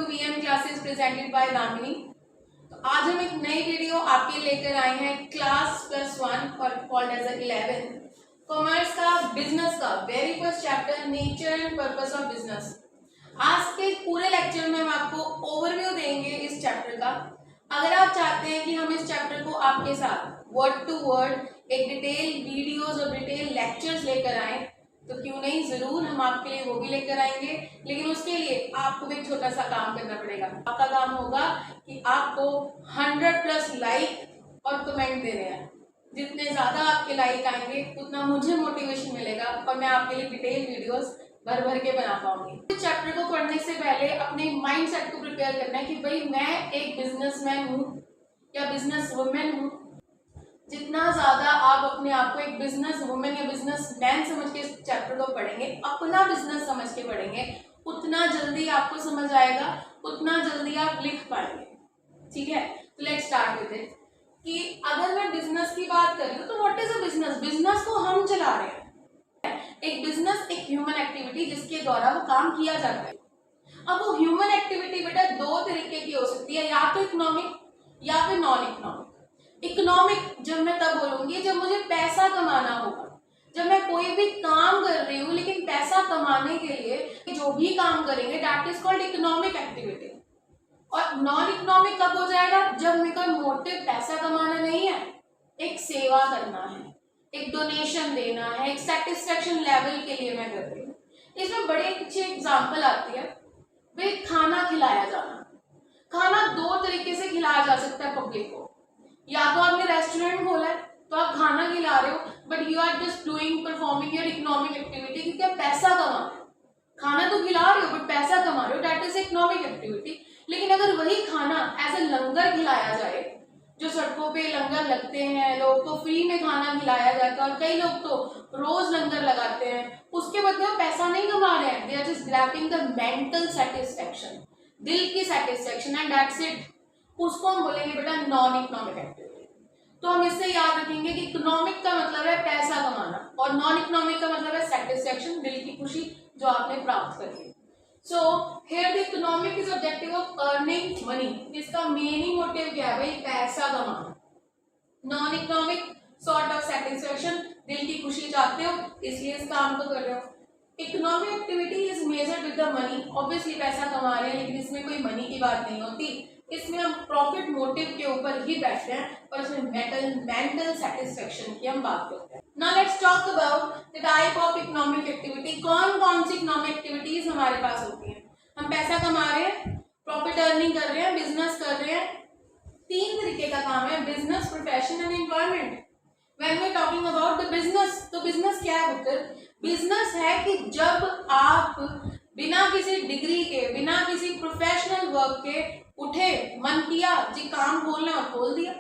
VM classes presented by Damini. तो आज हम एक नई वीडियो आपके लेकर आए हैं क्लास +1 और कॉल्ड एज 11 कॉमर्स का बिजनेस का very first chapter nature and purpose of business. आज के पूरे लेक्चर में हम आपको ओवरव्यू देंगे इस चैप्टर का। अगर आप चाहते हैं कि हम इस चैप्टर को आपके साथ वर्ड टू वर्ड एक डिटेल वीडियोस और डिटेल लेक्चर्स लेकर आए तो क्यों नहीं, जरूर हम आपके लिए वो भी लेकर आएंगे। लेकिन उसके लिए आपको भी एक छोटा सा काम करना पड़ेगा। आपका काम होगा कि आपको 100+ लाइक और कमेंट देने हैं। जितने ज्यादा आपके लाइक आएंगे उतना मुझे मोटिवेशन मिलेगा और मैं आपके लिए डिटेल वीडियोस भर भर के बना पाऊंगी। इस चैप्टर को पढ़ने से पहले अपने माइंड सेट को प्रिपेयर करना है कि भाई मैं एक बिजनेसमैन हूँ या बिजनेस वुमेन हूँ। जितना ज्यादा आप अपने आप को एक बिजनेस वुमेन या बिजनेस मैन समझ के इस चैप्टर को पढ़ेंगे, अपना बिजनेस समझ के पढ़ेंगे, उतना जल्दी आपको समझ आएगा, उतना जल्दी आप लिख पाएंगे। ठीक है, तो लेट्स स्टार्ट विद इट कि अगर मैं बिजनेस की बात कर रही हूँ तो what is a business. Business को हम चला रहे हैं। एक बिजनेस एक ह्यूमन एक्टिविटी जिसके द्वारा वो काम किया जाता है। अब वो ह्यूमन एक्टिविटी बेटा दो तरीके की हो सकती है, या तो इकोनॉमिक या फिर नॉन इकोनॉमिक। इकोनॉमिक जब मैं तब बोलूंगी जब मुझे पैसा कमाना होगा, जब मैं कोई भी काम कर रही हूँ लेकिन पैसा कमाने के लिए जो भी काम करेंगे that is called economic activity. और नॉन इकोनॉमिक कब हो जाएगा, जब मेरे का मोटिव पैसा कमाना नहीं है, एक सेवा करना है, एक डोनेशन देना है, एक सेटिस्फेक्शन लेवल के लिए मैं कर रही हूँ। इसमें बड़े अच्छी एग्जाम्पल आती है, वे खाना खिलाया जाना। खाना दो तरीके से खिलाया जा सकता है पब्लिक को। या तो आपने रेस्टोरेंट खोला है तो आप खाना खिला रहे हो but you are just doing performing your economic activity क्योंकि आप पैसा कमा रहे हो। खाना तो खिला रहे हो बट पैसा कमा रहे हो, दैट इज इकोनॉमिक एक्टिविटी। लेकिन अगर वही खाना एज ए लंगर खिलाया जाए, जो सड़कों पे लंगर लगते हैं, लोग को फ्री में खाना खिलाया जाता है और कई लोग तो रोज लंगर लगाते हैं, उसके बदले वो पैसा नहीं कमा रहे हैं, they are just grabbing the mental satisfaction, दिल की सेटिस्फेक्शन एंड दैट्स इट। उसको हम बोलेंगे बेटा नॉन इकोनॉमिक एक्टिविटी। तो हम इससे याद रखेंगे कि इकोनॉमिक का मतलब है पैसा कमाना और नॉन इकोनॉमिक का मतलब है सेटिस्फेक्शन, दिल की खुशी जो आपने प्राप्त कर ली। So here the economic is objective of earning money. इसका मेन ही मोटिव क्या है भाई, पैसा कमाना। Non economic sort of satisfaction, दिल की खुशी चाहते हो इसलिए इस काम को कर रहे हो। Economic activity is measured with the money. Obviously पैसा कमा रहे हैं लेकिन इसमें कोई मनी की बात नहीं होती, इसमें हम प्रॉफिट मोटिव के ऊपर ही बैठते हैं और इसमें मेंटल सेटिस्फेक्शन की हम बात करते हैं। Now let's talk about the type of economic activity. कौन कौन सी इकोनॉमिक एक्टिविटीज हमारे पास होती हैं। हम पैसा कमा रहे हैं, प्रॉफिट अर्निंग कर रहे हैं, बिजनेस कर रहे हैं। तीन तरीके का काम है, business, profession and employment. When we are talking about the business, तो बिजनेस क्या है पुत्र, बिजनेस है कि जब आप बिना किसी डिग्री के, बिना किसी प्रोफेशनल वर्क के उठे, मन किया जी काम खोलना और खोल दिया।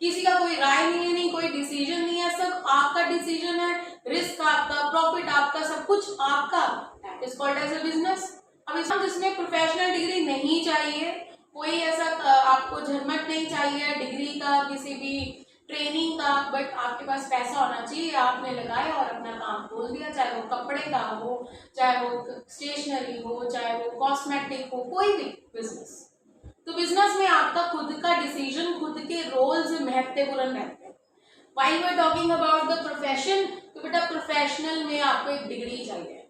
किसी का कोई राय नहीं है, नहीं कोई डिसीजन नहीं है, सब आपका डिसीजन है, रिस्क आपका, प्रॉफिट आपका, सब कुछ आपका, that is called as a business. अब इसमें जिसमें प्रोफेशनल डिग्री नहीं चाहिए, कोई ऐसा आपको झरमट नहीं चाहिए डिग्री का, किसी भी ट्रेनिंग का, बट आपके पास पैसा होना चाहिए, आपने लगाया और अपना काम खोल दिया, चाहे वो कपड़े का हो, चाहे वो स्टेशनरी हो, चाहे वो कॉस्मेटिक हो, कोई भी बिजनेस। तो बिजनेस में आपका खुद का डिसीजन, खुद के रोल्स महत्वपूर्ण रहते हैं। While we are talking about the profession, तो बेटा प्रोफेशनल में आपको एक डिग्री चाहिए।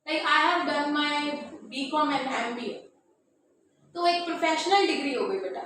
Like I have done my B Com and MBA, तो एक प्रोफेशनल डिग्री हो गई बेटा।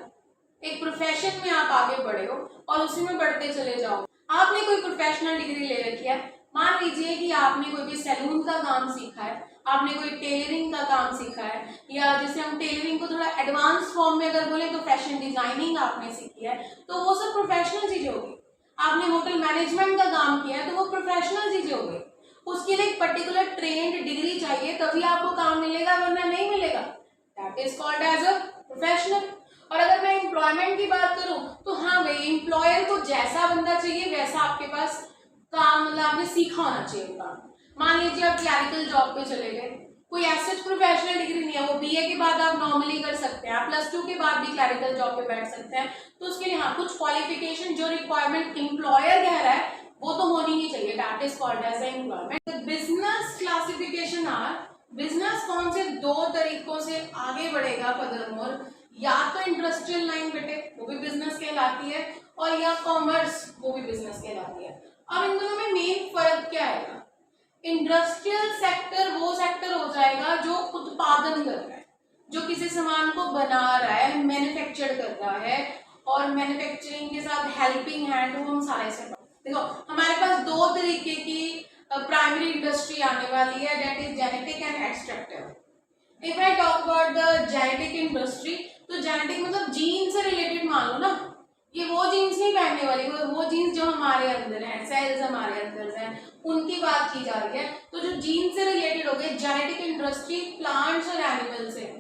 एक प्रोफेशन में आप आगे बढ़े हो और उसी में बढ़ते चले जाओ। आपने कोई प्रोफेशनल डिग्री ले रखी है, मान लीजिए कि आपने कोई भी सैलून का काम सीखा है, आपने कोई टेलरिंग का काम सीखा है, या जैसे हम टेलरिंग को थोड़ा एडवांस फॉर्म में अगर बोले तो फैशन डिजाइनिंग आपने सीखी है, तो वो सब प्रोफेशनल चीजें होगी। आपने होटल मैनेजमेंट का काम किया है तो वो प्रोफेशनल चीजें हो गई। उसके लिए एक पर्टिकुलर ट्रेंड डिग्री चाहिए तभी आपको काम मिलेगा, वरना नहीं मिलेगा, that is called as a professional. और अगर मैं एम्प्लॉयमेंट की बात करूं तो हाँ भाई, एम्प्लॉयर को जैसा बंदा चाहिए वैसा आपके पास काम, मतलब आपने सीखा होना चाहिए काम। मान लीजिए आप क्लरिकल जॉब पे चले गए, कोई ऐसा प्रोफेशनल डिग्री नहीं है, वो BA के बाद आप नॉर्मली कर सकते हैं, आप +2 के बाद भी क्लरिकल जॉब पे बैठ सकते हैं। तो उसके लिए हाँ कुछ क्वालिफिकेशन, जो रिक्वायरमेंट एम्प्लॉयर कह रहा है वो तो होनी ही चाहिए, that is called as employment. Business classification are, business कौन से दो तरीकों से आगे पड़ेगा फर्दरमोर, या तो इंडस्ट्रियल लाइन बेटे वो भी बिजनेस कहलाती है, और या कॉमर्स वो भी बिजनेस कहलाती है। अब इन दोनों में मेन फर्क क्या आएगा? इंडस्ट्रियल सेक्टर वो सेक्टर हो जाएगा जो उत्पादन कर रहा है, जो किसी सामान को बना रहा है, मैन्युफैक्चर कर रहा है, और मैन्युफैक्चरिंग के साथ हेल्पिंग हैंड वो हम सारे से देखो हमारे पास दो तरीके की प्राइमरी इंडस्ट्री आने वाली है, that is genetic and extractive. If I talk about the genetic industry, तो जेनेटिक मतलब जीन से रिलेटेड मान लो ना, ये वो जीन्स नहीं पहनने वाली, वो जीन्स जो हमारे अंदर हैं, सेल्स हमारे अंदर हैं, उनकी बात की जा रही है। तो जो जीन से रिलेटेड हो गए जेनेटिक इंडस्ट्री, प्लांट्स और एनिमल से।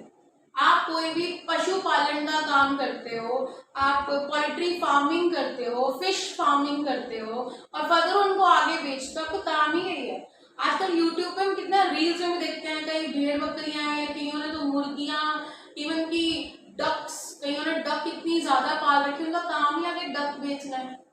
आप कोई भी पशुपालन का काम करते हो, आप पोल्ट्री फार्मिंग करते हो, फिश फार्मिंग करते हो, और फर्दर उनको आगे बेचते हो, आपका काम ही यही है। आजकल यूट्यूब पे हम कितना रील्स में देखते हैं, कई भेड़ बकरियां हैं, कईयों ने तो मुर्गियां, इवन की डक्स, कईयों ने डक इतनी ज्यादा पाल रखी, उनका काम ही आगे डक बेचना है।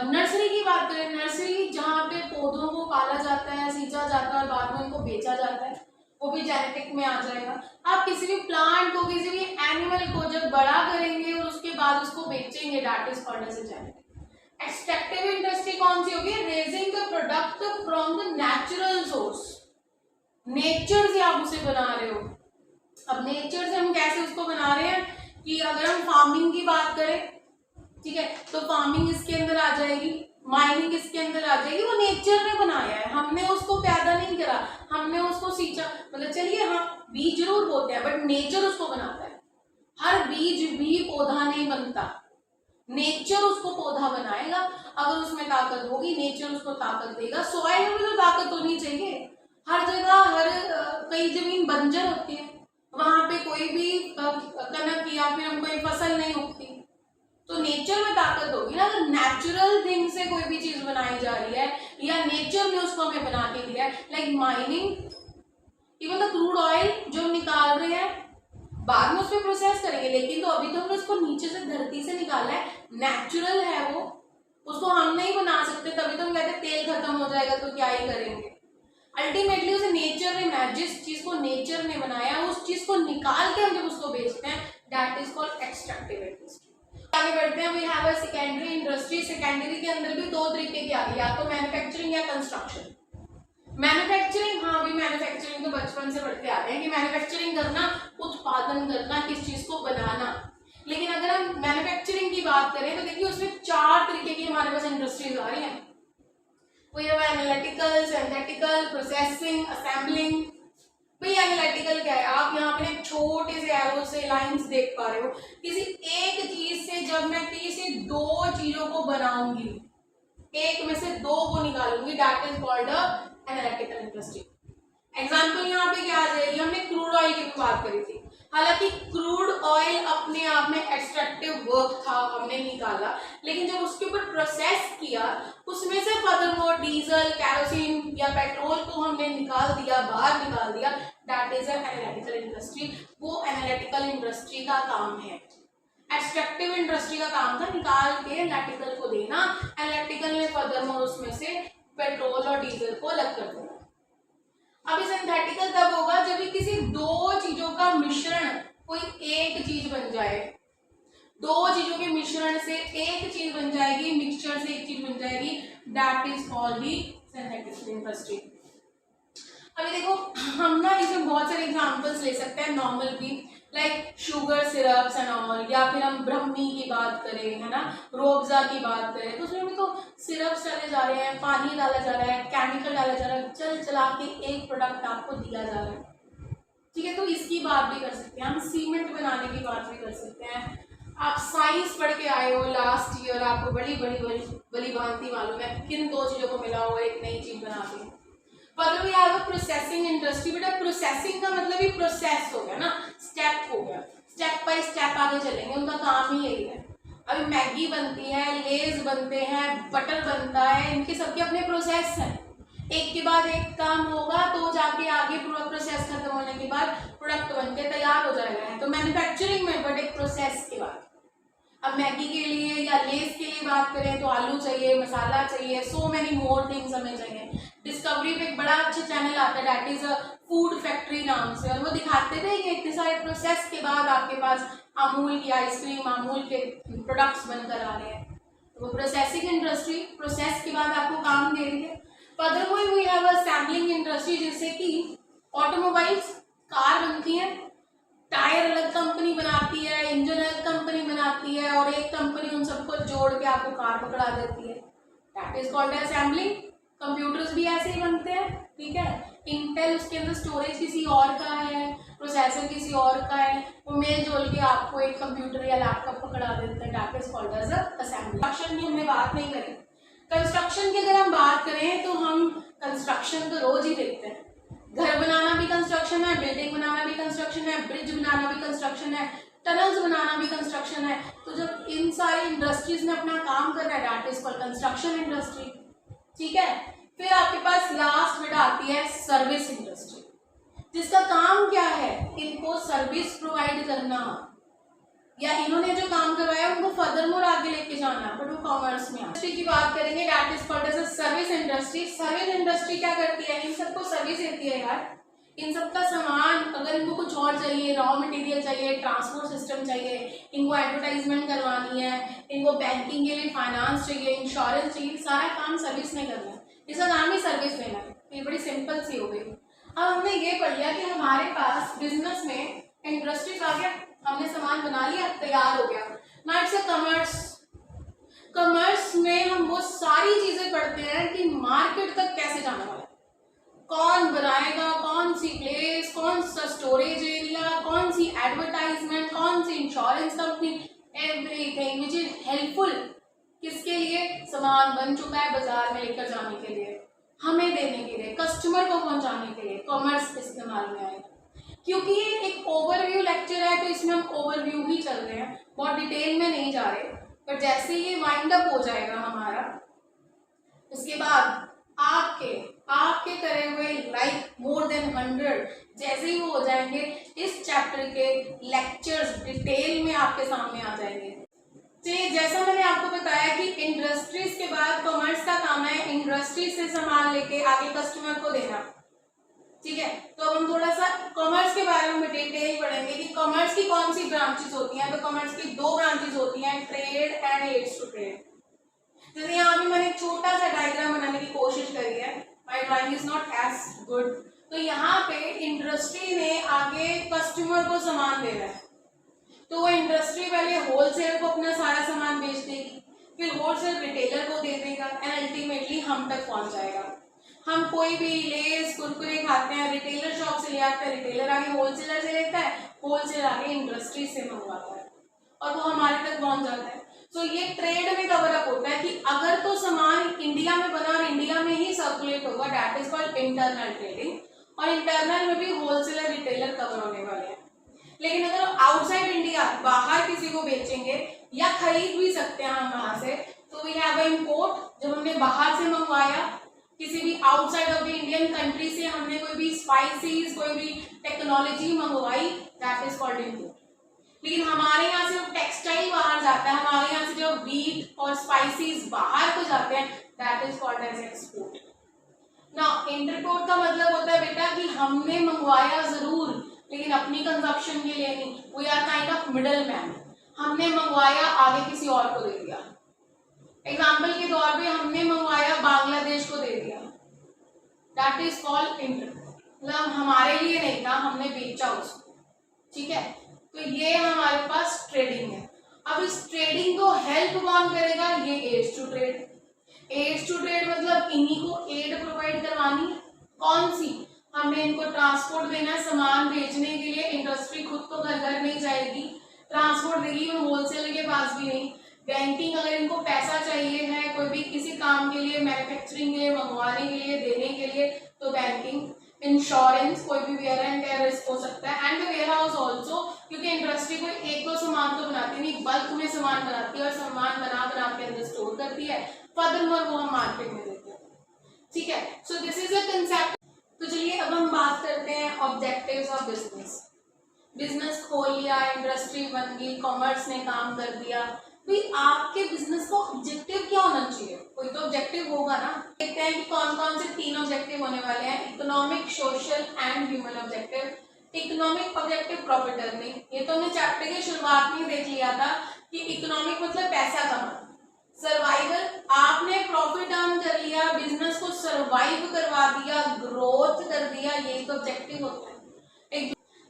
नर्सरी की बात करें, नर्सरी जहाँ पे पौधों को पाला जाता है, सींचा जाता है और बाद में उनको बेचा जाता है, वो भी जेनेटिक में आ जाएगा। आप किसी भी प्लांट को, किसी भी एनिमल को जब बड़ा करेंगे और उसके बाद उसको बेचेंगे, that is called as genetic. Extractive industry कौन सी होगी? Raising the product from the natural source, nature से आप उसे बना रहे हो। अब नेचर से हम कैसे उसको बना रहे हैं कि अगर हम फार्मिंग की बात करें, ठीक है, तो फार्मिंग इसके अंदर आ जाएगी, माइनिंग इसके अंदर आ जाएगी। वो नेचर ने बनाया है, हमने उसको पैदा नहीं करा, हमने उसको सींचा। मतलब चलिए हाँ, बीज जरूर बोते हैं, बट नेचर उसको बनाता है। हर बीज भी पौधा नहीं बनता, नेचर उसको पौधा बनाएगा। अगर उसमें ताकत होगी, नेचर उसको ताकत देगा। सॉइल में तो ताकत होनी चाहिए। हर जगह कई जमीन बंजर होती है, वहां पे कोई भी कनक या फिर हम कोई फसल नहीं उगती, तो नेचर में ताकत होगी ना। अगर नेचुरल थिंग से कोई भी चीज बनाई जा रही है या नेचर ने उसको हमें बना के दिया है, like mining, even the crude oil जो हम निकाल रहे हैं, बाद में उसमें प्रोसेस करेंगे, लेकिन तो अभी तो हमने उसको नीचे से, धरती से निकाला है, नेचुरल है वो, उसको हम नहीं बना सकते। तभी तो हम कहते हैं तेल खत्म हो जाएगा तो क्या ही करेंगे। अल्टीमेटली उसे नेचर ने बनाया, जिस चीज को नेचर ने बनाया उस चीज को निकाल के हम जब उसको बेचते हैं, that is called extractive industry. आगे बढ़ते हैं, we have a secondary industry. Secondary के अंदर भी दो तरीके की आ गई, या तो मैन्युफैक्चरिंग या कंस्ट्रक्शन। मैन्युफैक्चरिंग, हाँ भी मैन्युफैक्चरिंग तो बचपन से पढ़ते आ रहे हैं कि मैन्युफैक्चरिंग करना, उत्पादन करना, किस चीज को बनाना। लेकिन अगर हम मैन्युफैक्चरिंग की बात करें तो देखिए उसमें चार तरीके की हमारे पास इंडस्ट्रीज आ रही हैं। We have analytical, synthetical, processing, assembling। भाई एनालिटिकल क्या है? आप यहाँ पे एक छोटे से एरो से लाइंस देख पा रहे हो। किसी एक चीज से जब मैं किसी दो चीजों को बनाऊंगी, एक में से दो को निकालूंगी, that is called analytical industry. Example यहाँ पे क्या आ जाएगी? हमने क्रूड ऑयल की बात करी थी। हालांकि क्रूड ऑयल अपने आप में एक्सट्रैक्टिव वर्क था, हमने निकाला, लेकिन जब उसके ऊपर प्रोसेस किया, उसमें से फर्दरमोर डीजल, कैरोसिन या पेट्रोल को हमने निकाल दिया, बाहर निकाल दिया, दैट इज एनालिटिकल इंडस्ट्री। वो एनालिटिकल इंडस्ट्री का काम है। एक्सट्रैक्टिव इंडस्ट्री का काम था निकाल के एनालिटिकल को देना, एनालिटिकल ने फर्दरमोर उसमें से पेट्रोल और डीजल को अलग कर देना। अभी सिंथेटिकल तब होगा जब भी किसी दो चीजों का मिश्रण कोई एक चीज बन जाए। दो चीजों के मिश्रण से एक चीज बन जाएगी, मिक्सचर से एक चीज बन जाएगी, that is called the synthetic industry. अभी देखो हम ना इसमें बहुत सारे एग्जांपल्स ले सकते हैं नॉर्मल भी, like sugar syrups and all, या फिर हम ब्रह्मी की बात करें, है ना, रोबजा की बात करें, तो उसमें भी तो सिरप्स डाले जा रहे हैं, पानी डाला जा रहा है, केमिकल डाला जा रहा है, चल चला के एक प्रोडक्ट आपको दिया जा रहा है। ठीक है, तो इसकी बात भी कर सकते हैं हम, सीमेंट बनाने की बात भी कर सकते हैं। आप साइंस पढ़ के आए हो लास्ट ईयर, आपको बड़ी बड़ी बड़ी बड़ी भांति मालूम है किन दो चीजों को मिला हुआ एक नई चीज बना के। पर we have a processing industry. बेटा प्रोसेसिंग का मतलब ही प्रोसेस हो गया ना, स्टेप हो गया, स्टेप बाय स्टेप आगे चलेंगे, उनका काम ही यही है। अभी मैगी बनती है, लेज बनते हैं, बटर बनता है, इनके सबके अपने प्रोसेस हैं, एक के बाद एक काम होगा तो जाके आगे पूरा प्रोसेस खत्म होने के बाद प्रोडक्ट बनके तैयार हो जाएगा। तो मैन्युफैक्चरिंग में बट एक प्रोसेस के बाद। अब मैगी के लिए या लेस के लिए बात करें तो आलू चाहिए, मसाला चाहिए, सो मेनी मोर थिंग्स हमें चाहिए। डिस्कवरी पे एक बड़ा अच्छा चैनल आता है, that is a food factory नाम से, और वो दिखाते थे कि इतने सारे प्रोसेस के बाद आपके पास अमूल की आइसक्रीम, अमूल के प्रोडक्ट्स बनकर आ रहे हैं। तो वो प्रोसेसिंग इंडस्ट्री प्रोसेस के बाद आपको काम दे रही है। Furthermore we have a sampling industry, जैसे कि ऑटोमोबाइल्स, कार बनती है, टायर अलग कंपनी बनाती है, इंजन अलग कंपनी बनाती है, और एक कंपनी उन सबको जोड़ के आपको कार पकड़ा देती है, that is called assembling. Computers भी ऐसे ही बनते हैं, ठीक है। इंटेल, उसके अंदर स्टोरेज किसी और का है, प्रोसेसर किसी और का है, वो मेल जोल के आपको एक कंप्यूटर या लैपटॉप पकड़ा देते हैं, that is called as assembly. Construction की हमने बात नहीं करी। कंस्ट्रक्शन की अगर हम बात करें तो हम कंस्ट्रक्शन तो रोज ही देखते हैं। घर बनाना भी कंस्ट्रक्शन है, बिल्डिंग बनाना भी कंस्ट्रक्शन है, ब्रिज बनाना भी कंस्ट्रक्शन है, टनल्स बनाना भी कंस्ट्रक्शन है। तो जब इन सारी इंडस्ट्रीज में अपना काम कर रहा है, that is called construction industry, ठीक है। फिर आपके पास लास्ट बिट आती है सर्विस इंडस्ट्री, जिसका काम क्या है, इनको सर्विस प्रोवाइड करना, या इन्होंने जो काम करवाया उनको फर्दरमोर आगे लेके जाना, बट वो कॉमर्स में। इंडस्ट्री की बात करेंगे, that is called as a service industry. Service industry क्या करती है, इन सबको सर्विस देती है यार। इन सबका सामान, अगर इनको कुछ और चाहिए, रॉ मटेरियल चाहिए, ट्रांसपोर्ट सिस्टम चाहिए, इनको एडवर्टाइजमेंट करवानी है, इनको बैंकिंग के लिए फाइनेंस चाहिए, इंश्योरेंस चाहिए, सारा काम सर्विस ने करना है, इसका नाम ही सर्विस देना है। ये बड़ी सिंपल सी हो गई। अब हमने ये पढ़ लिया कि हमारे पास बिजनेस में इंडस्ट्रीज आ गया, हमने सामान बना लिया, तैयार हो गया। Now it's a commerce. Commerce में हम वो सारी चीजें पढ़ते हैं कि मार्केट तक कैसे जाने वाला है, कौन बनाएगा, कौन सी प्लेस, कौन सा स्टोरेज एरिया, कौन सी एडवर्टाइजमेंट, कौन सी insurance company, everything which is helpful किसके लिए, सामान बन चुका है बाजार में लेकर जाने के लिए, हमें देने के लिए, कस्टमर को पहुंचाने के लिए, कॉमर्स इस्तेमाल में आएगा। क्योंकि ये एक ओवरव्यू लेक्चर है तो इसमें हम ओवरव्यू ही चल रहे हैं, बहुत डिटेल में नहीं जा रहे, पर जैसे ये वाइंड अप हो जाएगा हमारा, उसके बाद आपके करे हुए लाइक मोर देन 100 जैसे ही वो हो जाएंगे, इस चैप्टर के लेक्चर्स डिटेल में आपके सामने आ जाएंगे। जैसा मैंने आपको बताया कि इंडस्ट्रीज के बाद कॉमर्स का काम है इंडस्ट्री से सामान लेके आगे कस्टमर को देना, ठीक है। तो अब हम थोड़ा सा कॉमर्स के बारे में डिटेल पढ़ेंगे कि कॉमर्स की कौन सी ब्रांचेस होती हैं। तो कॉमर्स की दो ब्रांचेस होती हैं, trade and aids to trade. जैसे यहाँ भी मैंने एक छोटा सा डायग्राम बनाने की कोशिश करी है, my drawing is not as good. तो यहाँ पे इंडस्ट्री ने आगे कस्टमर को सामान देना है, तो वो इंडस्ट्री पहले होलसेल को अपना सारा सामान बेच देगी, फिर होलसेल रिटेलर को दे देगा, एंड अल्टीमेटली हम तक पहुंच जाएगा। हम कोई भी लेस कुरकुरे खाते हैं, रिटेलर शॉप से ले आते हैं, रिटेलर आगे होलसेलर से लेता है, होलसेलर आगे इंडस्ट्री से मंगवाता है, और वो हमारे तक पहुंच जाता है। तो ये ट्रेड में कवर अप होता है कि अगर तो सामान इंडिया में बना और इंडिया में ही सर्कुलेट होगा, that is called internal trading, और इंटरनल में भी होलसेलर रिटेलर कवर होने वाले हैं। लेकिन अगर आउटसाइड इंडिया बाहर किसी को बेचेंगे या खरीद भी सकते हैं हम वहां से, तो वी हैव अ इंपोर्ट। जब हमने बाहर से मंगवाया किसी भी outside of the Indian country से, हमने कोई भी स्पाइसेस, कोई भी टेक्नोलॉजी मंगवाई, दैट इज कॉल्ड इंपोर्ट। लेकिन हमारे यहाँ से जो टेक्सटाइल बाहर जाता है, हमारे यहाँ से जो वीट और स्पाइसेस बाहर को जाते हैं, that is called as export. ना इंटरपोर्ट का मतलब होता है बेटा कि हमने मंगवाया जरूर लेकिन अपनी कंजप्शन के लिए नहीं, we are kind of middle man. हमने मंगवाया, आगे किसी और को दे दिया। एग्जाम्पल के तौर पे हमने मंगवाया, बांग्लादेश को दे दिया, दैट इज कॉल्ड इंटरपोर्ट। मतलब हमारे लिए नहीं था, हमने बेचा उसको, ठीक है। तो ये हमारे पास ट्रेडिंग है। अब इस ट्रेडिंग को हेल्प कौन करेगा, ये aids to trade. Aids to trade मतलब इन्हीं को एड प्रोवाइड करवानी है। कौन सी, हमने इनको ट्रांसपोर्ट देना है, सामान बेचने के लिए इंडस्ट्री खुद तो घर घर नहीं जाएगी, ट्रांसपोर्ट देगी, वो होलसेलर के पास भी नहीं। बैंकिंग, अगर इनको पैसा चाहिए है कोई भी किसी काम के लिए, मैन्युफैक्चरिंग के लिए, मंगवाने के लिए, देने के लिए, तो बैंकिंग। इंश्योरेंस, कोई भी वेयर एंड टेयर रिस्क हो सकता है, and the warehouse also, क्योंकि इंडस्ट्री कोई एक दो सामान तो बनाती नहीं, बल्क में सामान बनाती है और सामान बना बना के अंदर स्टोर करती है, फर्दरमोर वो हम मार्केट में देते हैं, ठीक है। सो दिस इज अ कंसेप्ट। तो चलिए अब हम बात करते हैं ऑब्जेक्टिव्स ऑफ बिजनेस। बिजनेस खोल लिया, इंडस्ट्री बन गई, कॉमर्स ने काम कर दिया, भाई आपके बिजनेस का ऑब्जेक्टिव क्या होना चाहिए, कोई तो ऑब्जेक्टिव होगा ना। देखते हैं कि कौन कौन से 3 ऑब्जेक्टिव होने वाले हैं, economic, social and human objective. Economic objective profit earning, ये तो हमने चैप्टर की शुरुआत में देख लिया था कि इकोनॉमिक मतलब पैसा कमाना। सर्वाइवल, आपने प्रॉफिट अर्न कर लिया, बिजनेस को सर्वाइव करवा दिया, ग्रोथ कर दिया, यही तो ऑब्जेक्टिव होता है।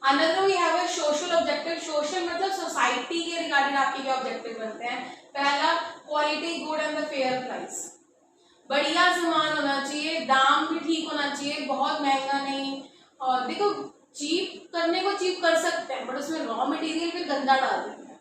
Another we have a social objective, social मतलब सोसाइटी के रिगार्डिंग आपके क्या ऑब्जेक्टिव बनते हैं। पहला, quality good and the fair price, बढ़िया सामान होना चाहिए, दाम भी ठीक होना चाहिए, बहुत महंगा नहीं। और देखो चीप करने को चीप कर सकते हैं, बट उसमें रॉ मटेरियल फिर गंदा डाल देंगे।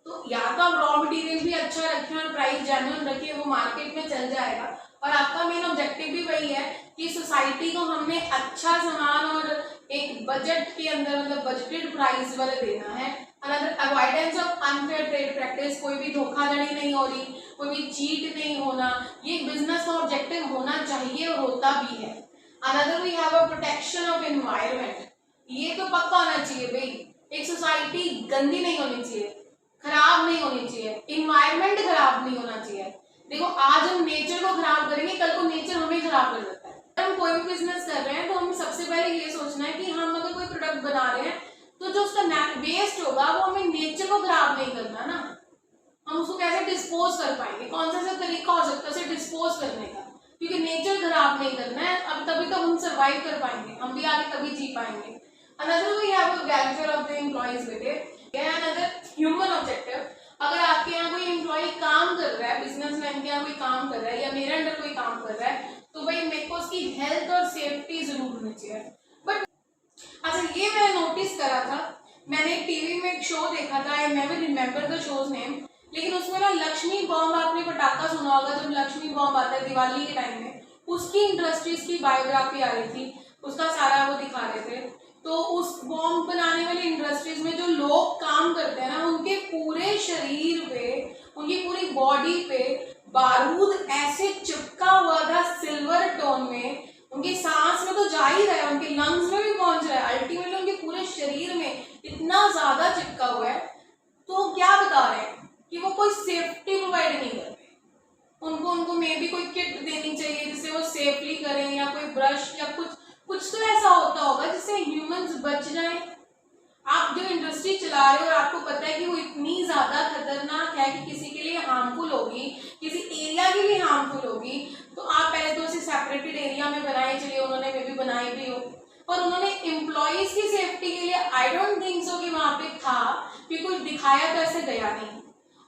तो या तो आप रॉ मटेरियल भी अच्छा रखें और प्राइस जेन्युइन रखिए, वो मार्केट में चल जाएगा। और आपका मेन ऑब्जेक्टिव भी वही है कि सोसाइटी को हमने अच्छा सामान और एक बजट के अंदर मतलब बजटेड प्राइस वाले देना है। Another, avoidance of unfair trade practice, कोई भी धोखाधड़ी नहीं हो रही, कोई भी चीट नहीं होना, ये बिजनेस का ऑब्जेक्टिव होना चाहिए और होता भी है। Another we have a protection of environment, ये तो पक्का होना चाहिए भाई, एक सोसाइटी गंदी नहीं होनी चाहिए, खराब नहीं होनी चाहिए, इन्वायरमेंट खराब नहीं होना चाहिए। देखो आज हम नेचर को खराब करेंगे, कल को नेचर हमें खराब कर देता है। अगर हम कोई भी बिजनेस कर रहे हैं तो हमें सबसे पहले ये सोचना है कि हम अगर कोई प्रोडक्ट बना रहे हैं तो जो उसका वेस्ट होगा वो हमें नेचर को खराब नहीं करना ना। हम उसको कैसे डिस्पोज कर पाएंगे, कौन सा तरीका हो सकता है उसे डिस्पोज करने का, क्योंकि नेचर खराब नहीं करना है। अब तभी तो हम सर्वाइव कर पाएंगे, हम भी आगे तभी जी पाएंगे। Another we have a welfare of the employees with it. Another human objective, अगर आपके यहाँ कोई एम्प्लॉय काम कर रहा है, बिजनेसमैन के यहाँ कोई काम कर रहा है या मेरे अंडर कोई काम कर रहा है, तो भाई मेरे को उसकी हेल्थ और सेफ्टी जरूर होनी चाहिए। बट अच्छा ये मैंने नोटिस करा था, मैंने टीवी में एक शो देखा था, I never remember the shows name, लेकिन उसमें ना लक्ष्मी बॉम्ब, आपने पटाखा सुना होगा जब लक्ष्मी बॉम्ब आता है दिवाली के टाइम में, उसकी इंडस्ट्रीज की बायोग्राफी आ रही थी, उसका सारा वो दिखा रहे थे। तो उस बॉम्ब बनाने वाली इंडस्ट्रीज में जो लोग काम करते हैं ना, उनके पूरे शरीर पे, उनकी पूरी बॉडी पे बारूद ऐसे चिपका हुआ था सिल्वर टोन में, उनकी सांस में तो जा ही रहा है, उनके लंग्स में भी पहुंच रहा है, अल्टीमेटली उनके पूरे शरीर में इतना ज्यादा चिपका हुआ है। तो क्या बता रहे हैं कि वो कोई सेफ्टी प्रोवाइड नहीं कर रहे, उनको मे भी कोई किट देनी चाहिए जिससे वो सेफली करें, या कोई ब्रश या कुछ तो ऐसा होता होगा जिससे ह्यूमंस बच जाएं। आप जो इंडस्ट्री चला रहे हो और आपको पता है कि वो इतनी ज्यादा खतरनाक है कि किसी के लिए हार्मफुल होगी, किसी एरिया के लिए हार्मफुल होगी, तो आप पहले तो उसे सेपरेटेड एरिया में बनाए चलिए, उन्होंने मे भी बनाई भी हो, पर उन्होंने एम्प्लॉयज की सेफ्टी के लिए आई डोंट थिंक सो कि वहां पे था, कि कुछ दिखाया तो ऐसे गया नहीं।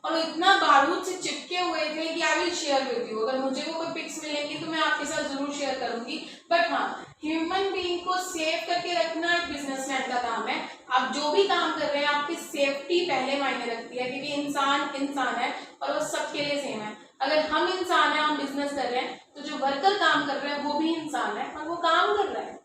और इतना बारूद से चिपके हुए थे कि I will share with you, अगर मुझे वो कोई पिक्स मिलेंगी तो मैं आपके साथ जरूर शेयर करूंगी। बट हाँ, ह्यूमन बीइंग को सेव करके रखना एक बिजनेसमैन का काम है। आप जो भी काम कर रहे हैं आपकी सेफ्टी पहले मायने रखती है, क्योंकि इंसान है और वो सबके लिए सेम है। अगर हम इंसान है, हम बिजनेस कर रहे हैं, तो जो वर्कर काम कर रहे हैं वो भी इंसान है और वो काम कर रहा है,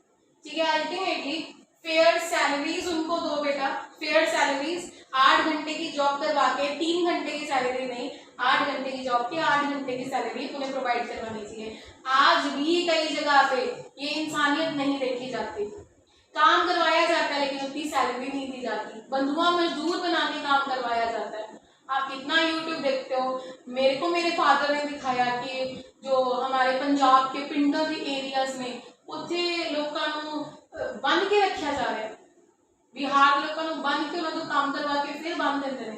ठीक है। अल्टीमेटली फेयर सैलरीज उनको दो बेटा, फेयर सैलरीज, 8 घंटे की जॉब करवा के 3 घंटे की सैलरी नहीं, 8 घंटे की जॉब की 8 घंटे की सैलरी उन्हें प्रोवाइड करवानी चाहिए। आज भी कई जगह पे ये इंसानियत नहीं देखी जाती, काम करवाया जाता है लेकिन उतनी सैलरी नहीं दी जाती, बंधुआ मजदूर बना के काम करवाया जाता है। आप कितना यूट्यूब देखते हो, मेरे को मेरे फादर ने दिखाया कि जो हमारे पंजाब के पिंडों के एरियाज में उत्थे लोगों को बंद के रखा जा रहा है, बिहार लोगों को बंद के उन्होंने काम करवा के फिर बांध देते हैं,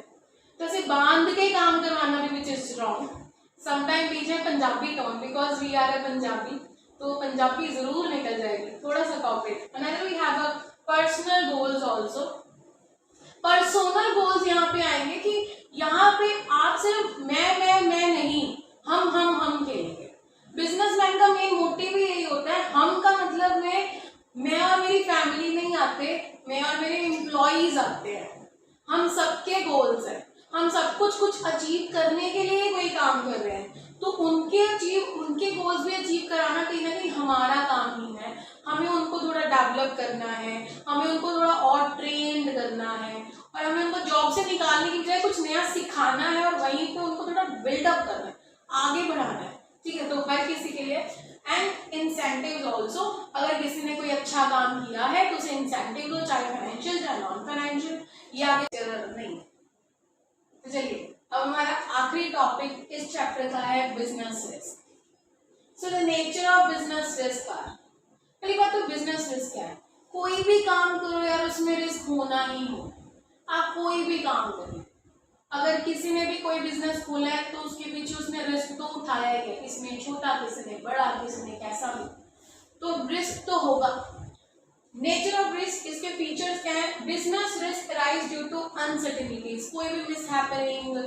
तो ऐसे बांध के काम करवाना भी विच इज रॉन्ग। समटाइम पीछे Punjabi tone, because we are a Punjabi, तो पंजाबी जरूर निकल जाएगी, थोड़ा सा cooperate. Another we have a personal goals also. Personal goals यहाँ पे आएंगे कि यहाँ पे आप सिर्फ मैं नहीं, हम खेलेंगे। बिजनेसमैन का मेन मोटिव ही यही होता है, हम का मतलब मैं और मेरी फैमिली नहीं आते, मैं और मेरे एम्प्लॉइज आते हैं, हम सबके गोल्स हैं, हम सब कुछ अचीव करने के लिए कोई काम कर रहे हैं, तो उनके गोल्स भी अचीव कराना कहीं ना कहीं हमारा काम ही है। हमें उनको थोड़ा डेवलप करना है, हमें उनको थोड़ा और ट्रेंड करना है, और हमें उनको जॉब से निकालने की बजाय कुछ नया सिखाना है और वहीं पे उनको थोड़ा बिल्डअप करना है, आगे बढ़ाना है, ठीक है। तो हर किसी के लिए एंड इंसेंटिव ऑल्सो, अगर किसी ने कोई अच्छा काम किया है तो उसे इंसेंटिव दो, चाहे फाइनेंशियल चाहे नॉन फाइनेंशियल, या आगे नहीं। तो चलिए अब अब हमारा आखिरी टॉपिक इस चैप्टर का है business risk. So the nature of business risk का पहली बात तो बिजनेस रिस्क क्या है। कोई भी काम करो यार उसमें रिस्क होना ही हो। आप कोई भी काम करें, अगर किसी ने भी कोई बिजनेस खोला है तो उसके पीछे उसने रिस्क तो उठाया ही है, किसने छोटा किसने बड़ा किसने कैसा भी, तो रिस्क तो होगा। नेचर ऑफ रिस्क, इसके फीचर्स क्या है। Business risk arise due to uncertainties, कोई भी मिसहैपनिंग,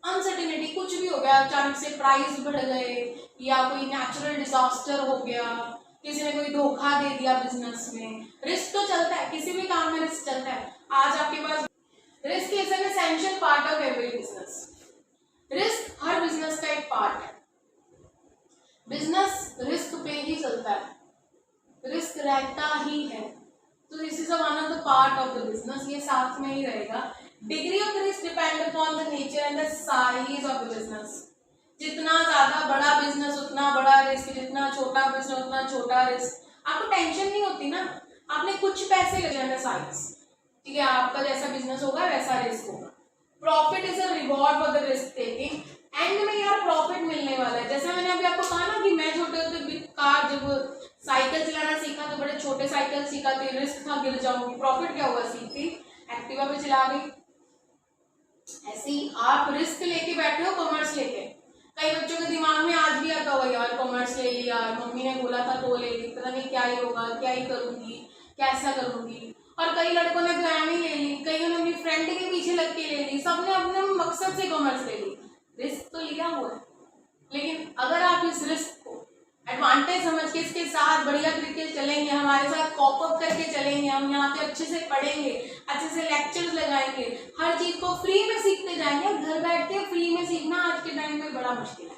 अनसर्टेनिटी कुछ भी हो गया, अचानक से प्राइस बढ़ गए या कोई नेचुरल डिजास्टर हो गया, किसी ने कोई धोखा दे दिया बिजनेस में, रिस्क तो चलता है, किसी भी काम में रिस्क चलता है। आज आपके पास risk is an essential part of every business. Risk हर बिजनेस का एक पार्ट है। बिजनेस रिस्क पे ही चलता है, रिस्क रहता ही है, तो this is one of the part of the business, ये साथ में ही रहेगा। Degree of risk depend upon the nature and the size of the business. जितना ज्यादा बड़ा बिजनेस उतना बड़ा रिस्क, जितना छोटा बिजनेस उतना छोटा रिस्क। आपको टेंशन नहीं होती ना, आपने कुछ पैसे लगे हैं साइज, ठीक है, आपका जैसा बिजनेस होगा वैसा रिस्क होगा। Profit is a reward for the risk taking, and में यार प्रॉफिट मिलने वाला है। जैसे मैंने अभी आपको कहा ना कि मैं छोटे होते कार जब साइकिल चलाना सीखा तो बड़े छोटे साइकिल सीखा तो रिस्क था गिर जाऊंगी, प्रॉफिट क्या हुआ, सीखती एक्टिवा पे चला गई। ऐसे ही आप रिस्क लेके बैठे हो कॉमर्स लेके, कई बच्चों के दिमाग में आज भी आता होगा यार कॉमर्स ले लिया, मम्मी ने बोला था तो ले ली, पता नहीं क्या ही होगा, क्या ही करूंगी, कैसा करूंगी। और कई लड़कों ने तो एम ही ले ली, कईयों ने अपनी फ्रेंड के पीछे लग के ले ली, सबने अपने मकसद से कॉमर्स ले ली, रिस्क तो लिया हुआ है। लेकिन अगर आप इस रिस्क को एडवांटेज समझ के इसके साथ बढ़िया तरीके से चलेंगे, हमारे साथ कॉप अप करके चलेंगे, हम यहाँ पे अच्छे से पढ़ेंगे, अच्छे से लेक्चर्स लगाएंगे, हर चीज को फ्री में सीखते जाएंगे। घर बैठ के फ्री में सीखना आज के टाइम में बड़ा मुश्किल है।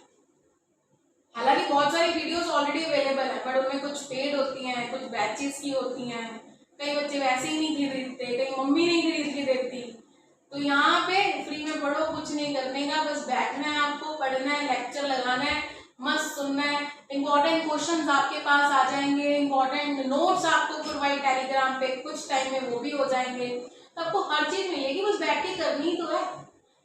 हालांकि बहुत सारी वीडियोस ऑलरेडी अवेलेबल है, बट उनमें कुछ पेड होती हैं, कुछ बैचेस की होती हैं, कई बच्चे वैसे ही नहीं खरीदते, कई मम्मी नहीं खरीद के देती। तो यहाँ पे फ्री में पढ़ो, कुछ नहीं करने का, बस बैठना है, आपको पढ़ना है, लेक्चर लगाना है, मस्त सुनना है, इंपॉर्टेंट क्वेश्चंस आपके पास आ जाएंगे, इंपॉर्टेंट नोट्स आपको प्रोवाइड टेलीग्राम पे कुछ टाइम में वो भी हो जाएंगे, तो आपको हर चीज मिलेगी, बस बैठ के करनी तो है।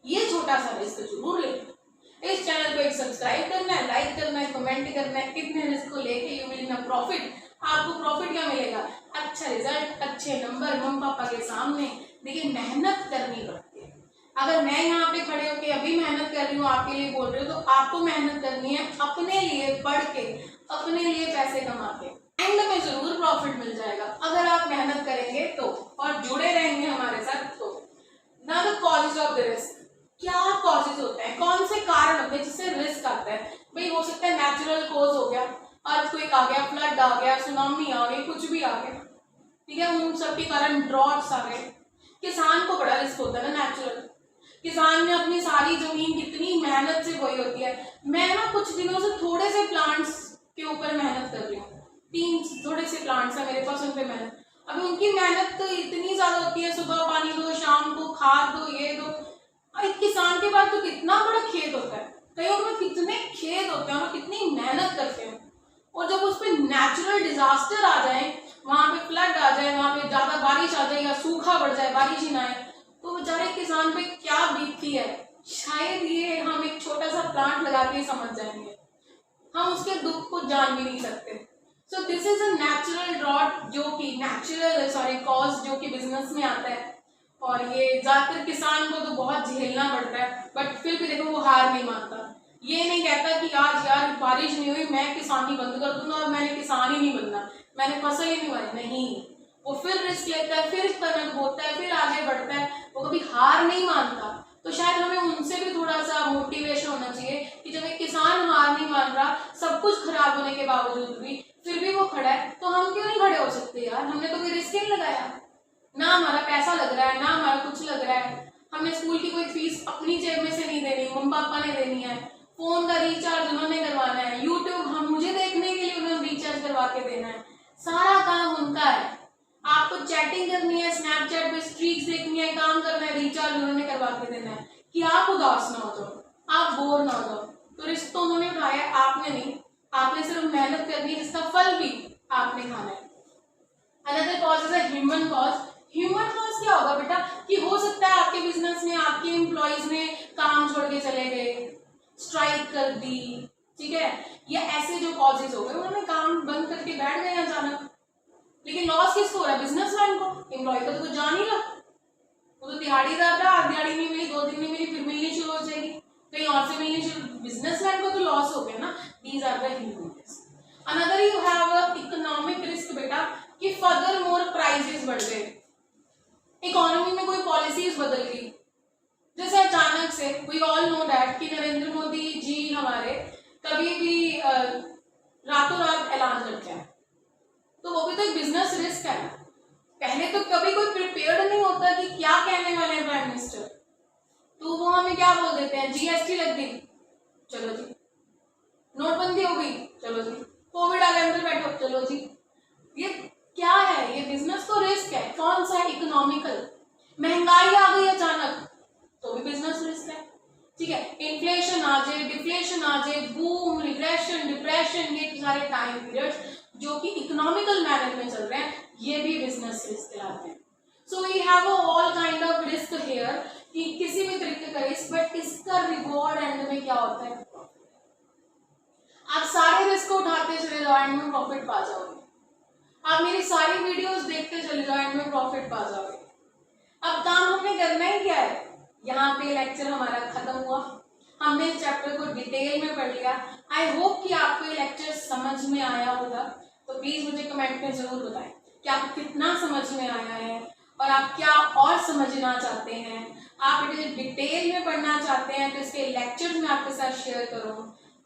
ये छोटा सा रिस्क जरूर लेना। इस चैनल को एक सब्सक्राइब करना है, लाइक करना है, कमेंट करना है। इतने रिस्क को लेके यू विल इन प्रॉफिट। आपको प्रॉफिट क्या मिलेगा, अच्छा रिजल्ट, अच्छे नंबर, मम्मी पापा के सामने। देखिए मेहनत करनी पड़ती है। अगर मैं यहाँ पे खड़े होके अभी मेहनत कर रही हूँ, आपके लिए बोल रही हूँ, तो आपको मेहनत करनी है अपने लिए, पढ़ के, अपने लिए पैसे कमा के। एंड में जरूर प्रॉफिट मिल जाएगा अगर आप मेहनत करेंगे तो, और जुड़े रहेंगे हमारे साथ तो। ना the causes of the risk, क्या कॉजेज होते हैं, कौन से कारण होते हैं जिससे रिस्क आता है। भाई हो सकता है नेचुरल कॉज हो गया, अर्थक्वेक आ गया, फ्लड आ गया, सुनामी आ गई, कुछ भी आ गया, ठीक है, उन सब के कारण ड्रॉट्स आ गए। किसान को बड़ा रिस्क होता है ना नेचुरल। किसान ने अपनी सारी जमीन कितनी मेहनत से बोई होती है। मैं ना कुछ दिनों से थोड़े से प्लांट्स के ऊपर मेहनत कर रही हूँ, 3 थोड़े से प्लांट्स है मेरे पास, उन पे मेहनत। अभी उनकी मेहनत तो इतनी ज्यादा होती है, सुबह पानी दो, शाम को खाद दो, ये दो। एक किसान के पास तो कितना बड़ा खेत होता है, कईयों में कितने खेत होते हैं और कितनी मेहनत करते हैं, और जब उस पर नेचुरल डिजास्टर आ जाए, वहां पे फ्लड आ जाए, वहां पे ज्यादा बारिश आ जाए या सूखा बढ़ जाए, बारिश ही ना आए, तो बेचारे किसान पे क्या बीतती है, शायद ये हम एक छोटा सा प्लांट लगा के समझ जाएंगे, हम उसके दुख को जान भी नहीं सकते। So this is a natural drought, जो कि नेचुरल कॉज जो कि बिजनेस में आता है, और ये ज्यादातर किसान को तो बहुत झेलना पड़ता है, बट फिर भी देखो वो हार नहीं मानता। ये नहीं कहता कि आज यार बारिश नहीं हुई, मैं किसानी बंद कर दूंगा और मैंने किसान ही नहीं बनना, मैंने फसल ही नहीं उगाई, नहीं, वो फिर रिस्क लेता है, फिर कनक बोता है, फिर आगे बढ़ता है, वो कभी हार नहीं मानता। तो शायद हमें उनसे भी थोड़ा सा मोटिवेशन होना चाहिए कि जब एक किसान हार नहीं मान रहा, सब कुछ खराब होने के बावजूद भी फिर भी वो खड़ा है, तो हम क्यों नहीं खड़े हो सकते यार। हमने तो कोई रिस्क नहीं लगाया ना, हमारा पैसा लग रहा है ना हमारा कुछ लग रहा है, हमने स्कूल की कोई फीस अपनी जेब में से नहीं देनी, मम्मी पापा ने देनी है, फोन का रिचार्ज उन्होंने करवाना है, यूट्यूब हम मुझे देखने के लिए उन्होंने रिचार्ज करवा के देना है, सारा काम उनका है। आपको चैटिंग करनी है, स्नैपचैट पे स्ट्रीक्स देखनी है, काम करना है, रिचार्ज उन्होंने करवा के देना है, कि आप उदास ना हो जाओ, आप बोर ना हो जाओ। तो रिस्क तो उन्होंने उठाया, आपने नहीं, आपने सिर्फ मेहनत करनी है, जिसका फल भी आपने खाना है। Another cause is a human cause. Human cause क्या होगा बेटा, कि हो सकता है आपके बिजनेस में आपके एम्प्लॉइज ने काम छोड़ के चले गए, स्ट्राइक कर दी, ठीक है, ये ऐसे जो कॉजेज हो गए, उन्होंने काम बंद करके बैठ गए अचानक। लेकिन लॉस किसको हो रहा है? बिजनेसमैन को। एम्प्लॉय को तो कुछ जान ही रहा, वो तो दिहाड़ीदार था, आज दिहाड़ी नहीं मिली, 2 दिन नहीं मिली, फिर मिलनी शुरू हो जाएगी, कहीं और से मिलनी शुरू। बिजनेसमैन को तो लॉस हो गया ना। These are the human risk. Another you have a economic risk बेटा, कि फर्दर मोर प्राइसेस बढ़ गए, इकोनॉमी में कोई पॉलिसीज बदल गई, जैसे अचानक से वी ऑल नो दैट कि नरेंद्र मोदी जी हमारे कभी भी रातों रात ऐलान करते हैं, तो वो भी तो एक बिजनेस रिस्क है। पहले तो कभी कोई प्रिपेयर्ड नहीं होता कि क्या कहने वाले हैं प्राइम मिनिस्टर, तो वो हमें क्या बोल देते हैं, जीएसटी लग गई, चलो जी, नोटबंदी हो गई, चलो जी, कोविड आ गया, अंदर बैठो, चलो जी। ये क्या है? ये बिजनेस तो रिस्क है। कौन सा? इकोनॉमिकल। महंगाई आ गई अचानक, तो भी बिजनेस रिस्क है, ठीक है। इन्फ्लेशन आ जाए, डिफ्लेशन आ जाए, बूम, रिग्रेशन, डिप्रेशन, ये सारे टाइम पीरियड्स जो कि इकोनॉमिकल मैनर में चल रहे हैं, ये भी बिजनेस रिस्क कहलाते हैं। So we have all kind of risk here, कि किसी भी तरीके का रिस्क, बट इसका रिवॉर्ड एंड में क्या होता है? आप सारे रिस्क को उठाते चले जाओ, एंड में प्रॉफिट पा जाओगे। आप मेरी सारी वीडियोस देखते चले जाओ, एंड में प्रॉफिट पा जाओगे। अब काम हमने करना ही क्या है? यहाँ पे लेक्चर हमारा खत्म हुआ, हमने इस चैप्टर को डिटेल में पढ़ लिया। आई होप कि आपको ये लेक्चर समझ में आया होगा, तो प्लीज मुझे कमेंट में जरूर बताएं कि आपको कितना समझ में आया है और आप क्या और समझना चाहते हैं। आप इसे डिटेल में पढ़ना चाहते हैं तो इसके लेक्चर में आपके साथ शेयर करूँ,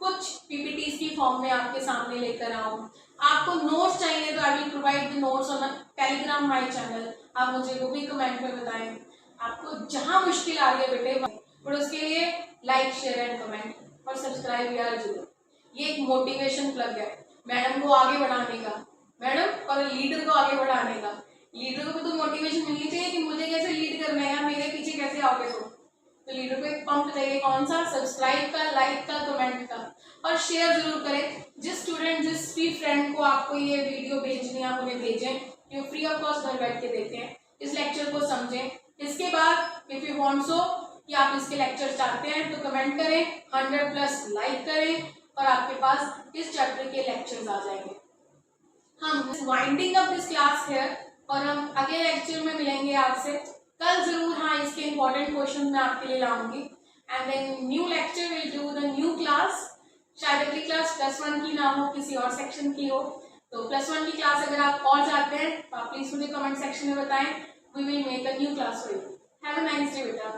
कुछ पीपीटीज की फॉर्म में आपके सामने लेकर आऊँ। आपको नोट्स चाहिए तो I will provide the notes on Telegram my channel, आप मुझे वो भी कमेंट में बताएं। आपको जहां मुश्किल आ रही है बेटे, पर उसके लिए लाइक, शेयर एंड कमेंट और सब्सक्राइब यार जरूर। ये एक मोटिवेशन प्लग है मैडम को आगे बढ़ाने का, मैडम और लीडर को आगे बढ़ाने का। लीडर को तो मोटिवेशन मिलनी चाहिए कि मुझे कैसे लीड करना है, मेरे पीछे कैसे आओगे तो लीडर को एक पंप चाहिए, कौन सा? सब्सक्राइब का, लाइक का, कमेंट का, और शेयर जरूर करें। जिस स्टूडेंट, जिस भी फ्रेंड को आपको ये वीडियो भेजनी है, आप उन्हें भेजें, ये फ्री ऑफ कॉस्ट घर बैठ के देखें, इस लेक्चर को समझें। इसके बाद इफ यू वांट सो कि आप इसके लेक्चर चाहते हैं तो कमेंट करें, 100+ लाइक करें, और आपके पास इस चैप्टर के लेक्चर्स आ जाएंगे। हम winding up this class here, और हम अगले लेक्चर में मिलेंगे आपसे कल जरूर। हाँ, इसके इंपॉर्टेंट क्वेश्चन मैं आपके लिए लाऊंगी, and then new lecture will do the new class. शायद अगली क्लास +1 की ना हो, किसी और सेक्शन की हो, तो +1 की क्लास अगर आप और चाहते हैं तो आप प्लीज मुझे कमेंट सेक्शन में बताएं। We will make a new class for you. Have a nice day, beta.